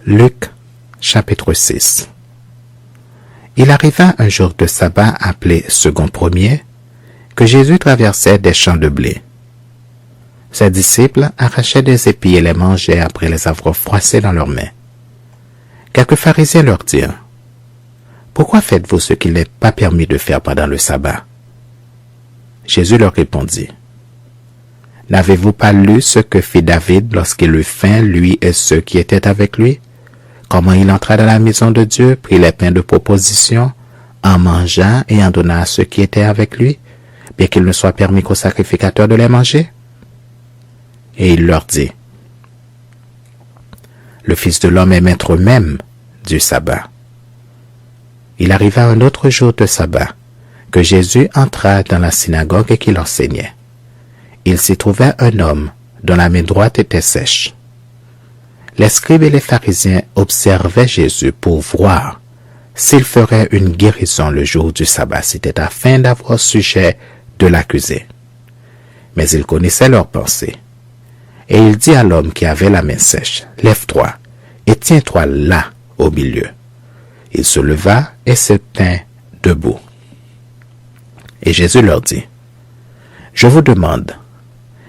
Luc, chapitre 6. Il arriva un jour de sabbat appelé second premier, que Jésus traversait des champs de blé. Ses disciples arrachaient des épis et les mangeaient après les avoir froissés dans leurs mains. Quelques pharisiens leur dirent: « Pourquoi faites-vous ce qu'il n'est pas permis de faire pendant le sabbat ?» Jésus leur répondit: « N'avez-vous pas lu ce que fit David lorsqu'il eut faim, lui et ceux qui étaient avec lui? Comment il entra dans la maison de Dieu, prit les pains de proposition, en mangea et en donna à ceux qui étaient avec lui, bien qu'il ne soit permis qu'aux sacrificateurs de les manger? » Et il leur dit: « Le Fils de l'homme est maître même du sabbat. » Il arriva un autre jour de sabbat, que Jésus entra dans la synagogue et qu'il enseignait. Il s'y trouvait un homme dont la main droite était sèche. Les scribes et les pharisiens observaient Jésus pour voir s'il ferait une guérison le jour du sabbat, c'était afin d'avoir sujet de l'accuser. Mais il connaissait leurs pensées. Et il dit à l'homme qui avait la main sèche: « Lève-toi et tiens-toi là au milieu. » Il se leva et se tint debout. Et Jésus leur dit: « Je vous demande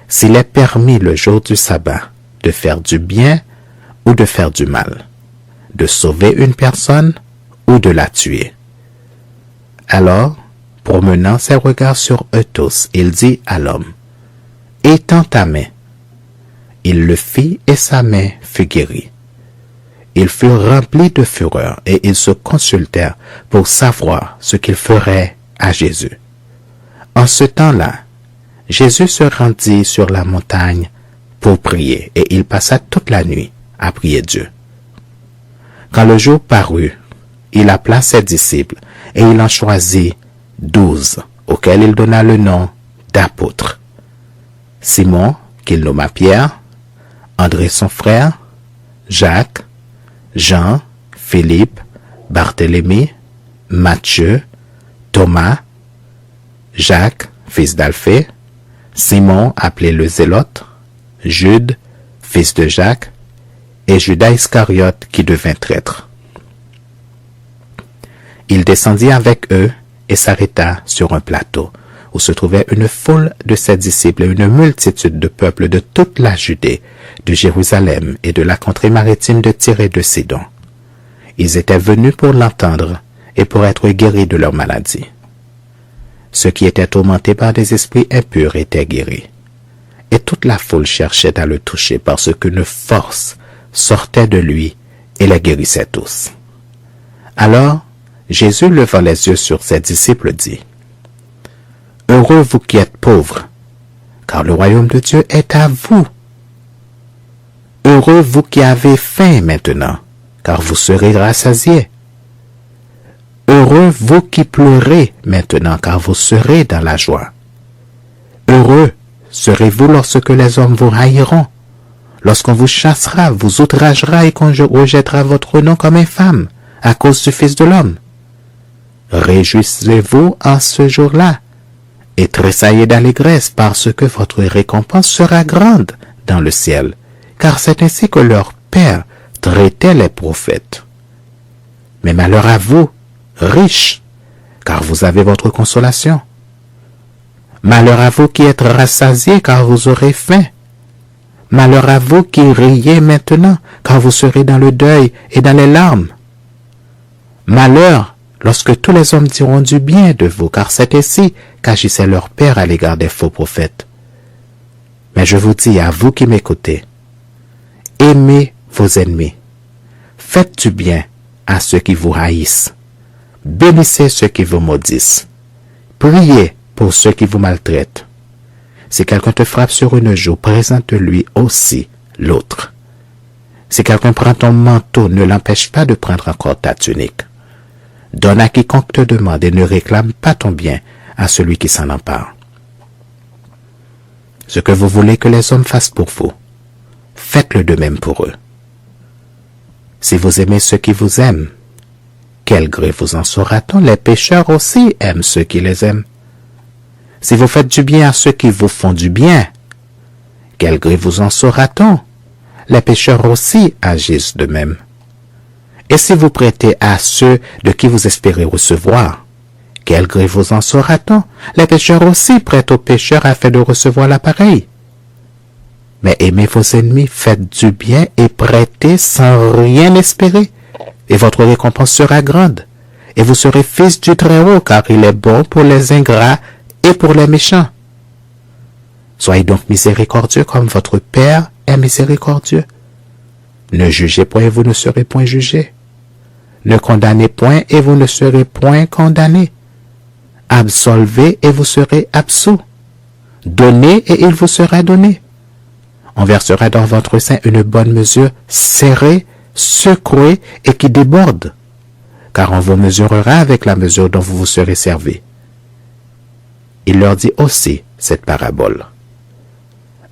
s'il est permis le jour du sabbat de faire du bien ou de faire du mal, de sauver une personne ou de la tuer. » Alors, promenant ses regards sur eux tous, il dit à l'homme: « Étends ta main. » Il le fit et sa main fut guérie. Ils furent remplis de fureur et ils se consultèrent pour savoir ce qu'ils feraient à Jésus. En ce temps-là, Jésus se rendit sur la montagne pour prier et il passa toute la nuit à prier Dieu. Quand le jour parut, il appela ses disciples et il en choisit 12, auxquels il donna le nom d'apôtres: Simon, qu'il nomma Pierre, André son frère, Jacques, Jean, Philippe, Barthélemy, Matthieu, Thomas, Jacques, fils d'Alphée, Simon appelé le Zélote, Jude, fils de Jacques, et Judas Iscariote qui devint traître. Il descendit avec eux et s'arrêta sur un plateau où se trouvait une foule de ses disciples et une multitude de peuples de toute la Judée, de Jérusalem et de la contrée maritime de Tyr et de Sidon. Ils étaient venus pour l'entendre et pour être guéris de leur maladie. Ceux qui étaient tourmentés par des esprits impurs étaient guéris. Et toute la foule cherchait à le toucher parce qu'une force sortait de lui et les guérissait tous. Alors, Jésus, levant les yeux sur ses disciples, dit: « Heureux vous qui êtes pauvres, car le royaume de Dieu est à vous. Heureux vous qui avez faim maintenant, car vous serez rassasiés. Heureux vous qui pleurez maintenant, car vous serez dans la joie. Heureux serez-vous lorsque les hommes vous haïront, lorsqu'on vous chassera, vous outragera et qu'on rejettera votre nom comme infâme à cause du Fils de l'homme. Réjouissez-vous en ce jour-là et tressaillez d'allégresse parce que votre récompense sera grande dans le ciel, car c'est ainsi que leur Père traitait les prophètes. Mais malheur à vous, riches, car vous avez votre consolation. Malheur à vous qui êtes rassasiés, car vous aurez faim. Malheur à vous qui riez maintenant, car vous serez dans le deuil et dans les larmes. Malheur lorsque tous les hommes diront du bien de vous, car c'est ainsi qu'agissait leur Père à l'égard des faux prophètes. Mais je vous dis, à vous qui m'écoutez, aimez vos ennemis, faites du bien à ceux qui vous haïssent, bénissez ceux qui vous maudissent, priez pour ceux qui vous maltraitent. Si quelqu'un te frappe sur une joue, présente-lui aussi l'autre. Si quelqu'un prend ton manteau, ne l'empêche pas de prendre encore ta tunique. Donne à quiconque te demande et ne réclame pas ton bien à celui qui s'en empare. Ce que vous voulez que les hommes fassent pour vous, faites-le de même pour eux. Si vous aimez ceux qui vous aiment, quel gré vous en saura-t-on? Les pécheurs aussi aiment ceux qui les aiment. Si vous faites du bien à ceux qui vous font du bien, quel gré vous en saura-t-on? Les pécheurs aussi agissent de même. Et si vous prêtez à ceux de qui vous espérez recevoir, quel gré vous en sera-t-on? Les pécheurs aussi prêtent aux pécheurs afin de recevoir l'appareil. Mais aimez vos ennemis, faites du bien et prêtez sans rien espérer, et votre récompense sera grande. Et vous serez fils du Très-Haut, car il est bon pour les ingrats et pour les méchants. Soyez donc miséricordieux comme votre Père est miséricordieux. Ne jugez point et vous ne serez point jugés. Ne condamnez point et vous ne serez point condamnés. Absolvez et vous serez absous. Donnez et il vous sera donné. On versera dans votre sein une bonne mesure, serrée, secouée et qui déborde, car on vous mesurera avec la mesure dont vous vous serez servi. Il leur dit aussi cette parabole.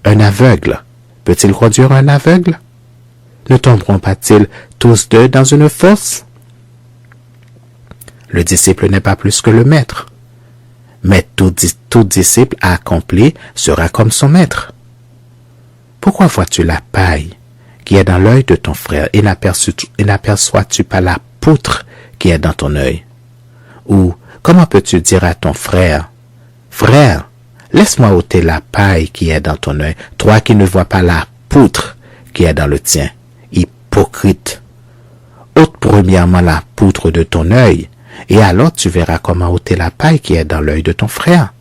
Un aveugle, peut-il conduire un aveugle? Ne tomberont pas-ils tous deux dans une fosse? Le disciple n'est pas plus que le maître, mais tout disciple accompli sera comme son maître. Pourquoi vois-tu la paille qui est dans l'œil de ton frère et n'aperçois-tu pas la poutre qui est dans ton œil? Ou comment peux-tu dire à ton frère, « Frère, laisse-moi ôter la paille qui est dans ton œil, toi qui ne vois pas la poutre qui est dans le tien, hypocrite. Ôte premièrement la poutre de ton œil, et alors tu verras comment ôter la paille qui est dans l'œil de ton frère.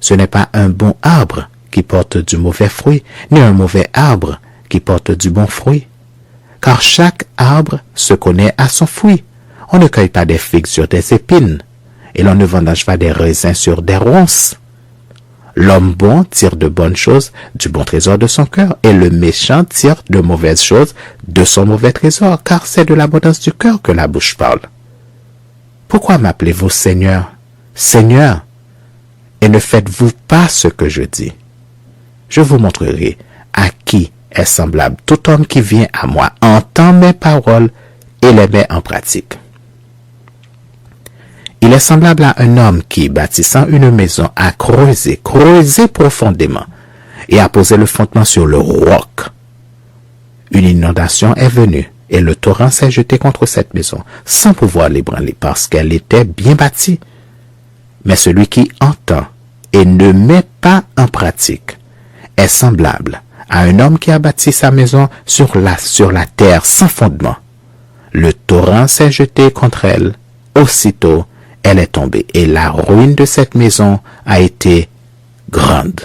Ce n'est pas un bon arbre qui porte du mauvais fruit, ni un mauvais arbre qui porte du bon fruit. Car chaque arbre se connaît à son fruit. On ne cueille pas des figues sur des épines, et l'on ne vendange pas des raisins sur des ronces. L'homme bon tire de bonnes choses du bon trésor de son cœur, et le méchant tire de mauvaises choses de son mauvais trésor, car c'est de l'abondance du cœur que la bouche parle. Pourquoi m'appelez-vous Seigneur, Seigneur, et ne faites-vous pas ce que je dis? Je vous montrerai à qui est semblable tout homme qui vient à moi, entend mes paroles et les met en pratique. Il est semblable à un homme qui, bâtissant une maison, a creusé profondément, et a posé le fondement sur le roc. Une inondation est venue, et le torrent s'est jeté contre cette maison, sans pouvoir l'ébranler, parce qu'elle était bien bâtie. Mais celui qui entend et ne met pas en pratique est semblable à un homme qui a bâti sa maison sur la terre sans fondement. Le torrent s'est jeté contre elle. Aussitôt, elle est tombée, et la ruine de cette maison a été grande.